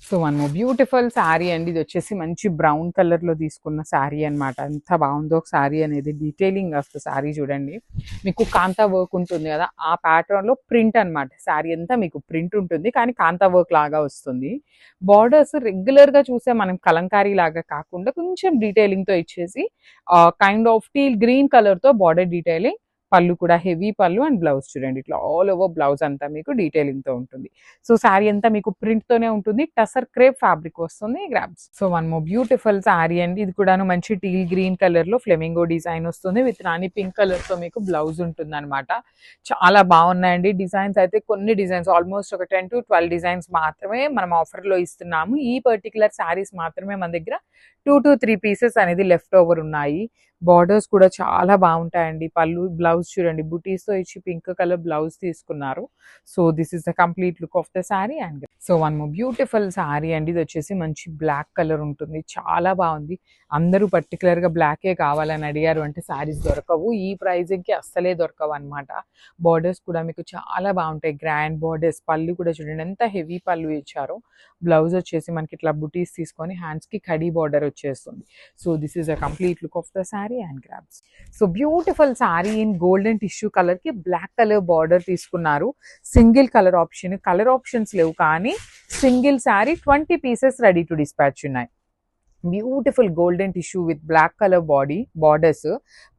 So one more beautiful sari అండి. ఇది వచ్చేసి మంచి బ్రౌన్ కలర్ లో తీసుకున్న శారీ అన్నమాట. ఎంత బాగుందో ఒక శారీ అనేది, డీటెయిలింగ్ వస్తుంది శారీ చూడండి. మీకు కాంతా వర్క్ ఉంటుంది కదా, ఆ ప్యాటర్న్ లో ప్రింట్ అన్నమాట. శారీ అంతా మీకు ప్రింట్ ఉంటుంది కానీ కాంతా వర్క్ లాగా వస్తుంది. బార్డర్స్ రెగ్యులర్ గా చూసే మనం కలంకారీ లాగా కాకుండా కొంచెం డీటెయిలింగ్ తో ఇచ్చేసి kind of teal green colour తో బార్డర్ డీటెయిలింగ్. పళ్ళు కూడా హెవీ పళ్ళు అండ్ బ్లౌజ్ చూడండి ఇట్లా ఆల్ ఓవర్ బ్లౌజ్ అంతా మీకు డీటెయిలింగ్ తో ఉంటుంది. సో శారీ అంతా మీకు ప్రింట్ తోనే ఉంటుంది. టసర్ క్రేప్ ఫ్యాబ్రిక్ వస్తుంది. Grabs. So one more beautiful sari అండి. ఇది కూడాను మంచి టీల్ గ్రీన్ కలర్ లో ఫ్లెమింగో డిజైన్ వస్తుంది. విత్ రాణి పింక్ కలర్ తో మీకు బ్లౌజ్ ఉంటుంది అనమాట. చాలా బాగున్నాయండి డిజైన్స్ అయితే. కొన్ని డిజైన్స్ ఆల్మోస్ట్ ఒక 10 to 12 డిజైన్స్ మాత్రమే మనం ఆఫర్ లో ఇస్తున్నాము. ఈ పర్టికులర్ శారీస్ మాత్రమే మన దగ్గర 2 to 3 పీసెస్ అనేది లెఫ్ట్ ఓవర్ ఉన్నాయి. బార్డర్స్ కూడా చాలా బాగుంటాయండి. పళ్ళు బ్లౌజ్ చూడండి బుటీస్ తో ఇచ్చి పింక్ కలర్ బ్లౌజ్ తీసుకున్నారు. So this is the complete look of the sari. And so one more beautiful sari అండి. ఇది వచ్చేసి మంచి బ్లాక్ కలర్ ఉంటుంది. చాలా బాగుంది. అందరూ పర్టికులర్ గా బ్లాకే కావాలని అడిగారు అంటే శారీస్ దొరకవు. ఈ ప్రైజింగ్ కి అస్సలే దొరకవు అనమాట. బార్డర్స్ కూడా మీకు చాలా బాగుంటాయి. Grand borders. పళ్ళు కూడా చూడండి ఎంత హెవీ పళ్ళు ఇచ్చారో. బ్లౌజ్ వచ్చేసి మనకి ఇట్లా బుటీస్ తీసుకొని హ్యాండ్స్ కి కడీ బార్డర్ వచ్చేస్తుంది. So this is a complete look of the sari and grabs. So beautiful saree in golden tissue colour కి బ్లాక్ కలర్ బార్డర్ తీసుకున్నారు. Single colour option, colour options లేవు కానీ single saree 20 pieces ready to dispatch ఉన్నాయి. Beautiful golden tissue with black colour borders.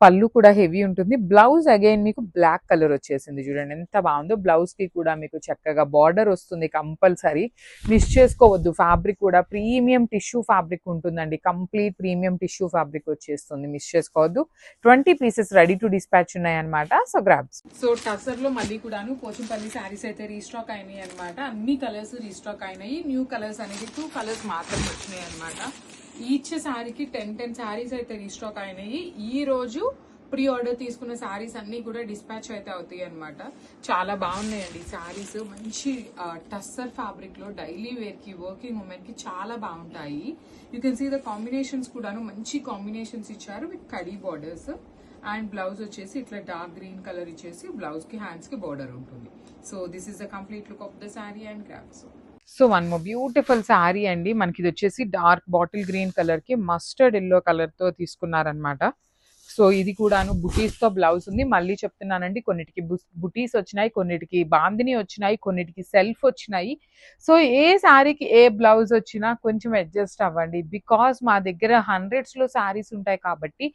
పళ్ళు కూడా heavy ఉంటుంది. Blouse again మీకు black colour వచ్చేసింది. చూడండి ఎంత బాగుందో. బ్లౌజ్ కి కూడా మీకు చక్కగా బార్డర్ వస్తుంది. కంపల్సరీ మిస్ చేసుకోవద్దు. ఫ్యాబ్రిక్ కూడా ప్రీమియం టిష్యూ ఫ్యాబ్రిక్ ఉంటుందండి. కంప్లీట్ ప్రీమియం టిష్యూ ఫ్యాబ్రిక్ వచ్చేస్తుంది. మిస్ చేసుకోవద్దు. 20 పీసెస్ రెడీ టు డిస్పాచ్ ఉన్నాయి అనమాట. So grabs. సో టసర్ లో మళ్ళీ కూడాను పోచంపల్లి శారీస్ అయితే రీస్టాక్ అయినాయి అనమాట. అన్ని కలర్స్ రీస్టాక్ అయినాయి. న్యూ కలర్స్ అనేది 2 కలర్స్ మాత్రమే వచ్చినాయి అనమాట. ఈచ్ శారీకి 10 శారీస్ అయితే రీస్టాక్ అయినాయి. ఈ రోజు ప్రీ ఆర్డర్ తీసుకున్న శారీస్ అన్ని కూడా డిస్పాచ్ అయితే అవుతాయి అనమాట. చాలా బాగున్నాయండి శారీస్. మంచి టస్సర్ ఫ్యాబ్రిక్ లో డైలీ వేర్ కి వర్కింగ్ ఉమెన్ కి చాలా బాగుంటాయి. You can see the combinations కూడాను మంచి కాంబినేషన్స్ ఇచ్చారు విత్ కడీ బార్డర్స్. అండ్ బ్లౌజ్ వచ్చేసి ఇట్లా డార్క్ గ్రీన్ కలర్ ఇచ్చేసి బ్లౌజ్ కి హ్యాండ్స్ కి బార్డర్ ఉంటుంది. So this is the complete look of the sari and grabs. So one more beautiful sari అండి. మనకి ఇది వచ్చేసి డార్క్ బాటిల్ గ్రీన్ కలర్ కి మస్టర్డ్ ఎల్లో కలర్ తో తీసుకున్నారనమాట. సో ఇది కూడాను బుటీస్ తో బ్లౌజ్ ఉంది. మళ్ళీ చెప్తున్నానండి, కొన్నిటికి బుటీస్ వచ్చినాయి, కొన్నిటికి బాందిని వచ్చినాయి, కొన్నిటికి సెల్ఫ్ వచ్చినాయి. సో ఏ శారీకి ఏ బ్లౌజ్ వచ్చినా కొంచెం అడ్జస్ట్ అవ్వండి. బికాస్ మా దగ్గర హండ్రెడ్స్ లో శారీస్ ఉంటాయి కాబట్టి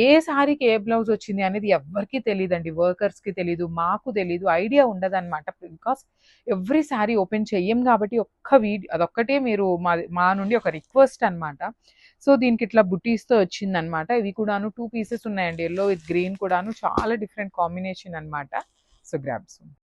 ఏ శారీకి ఏ బ్లౌజ్ వచ్చింది అనేది ఎవరికి తెలియదండి. వర్కర్స్ కి తెలీదు, మాకు తెలీదు, ఐడియా ఉండదు అనమాట. బికాస్ ఎవ్రీ శారీ ఓపెన్ చెయ్యం కాబట్టి ఒక్క వీడియో అదొక్కటే మీరు మా నుండి ఒక రిక్వెస్ట్ అనమాట. సో దీనికి ఇట్లా బుటీస్ తో వచ్చింది అనమాట. ఇవి కూడాను 2 పీసెస్ ఉన్నాయండి. ఎల్లో విత్ గ్రీన్ కూడాను చాలా డిఫరెంట్ కాంబినేషన్ అనమాట. So grabs.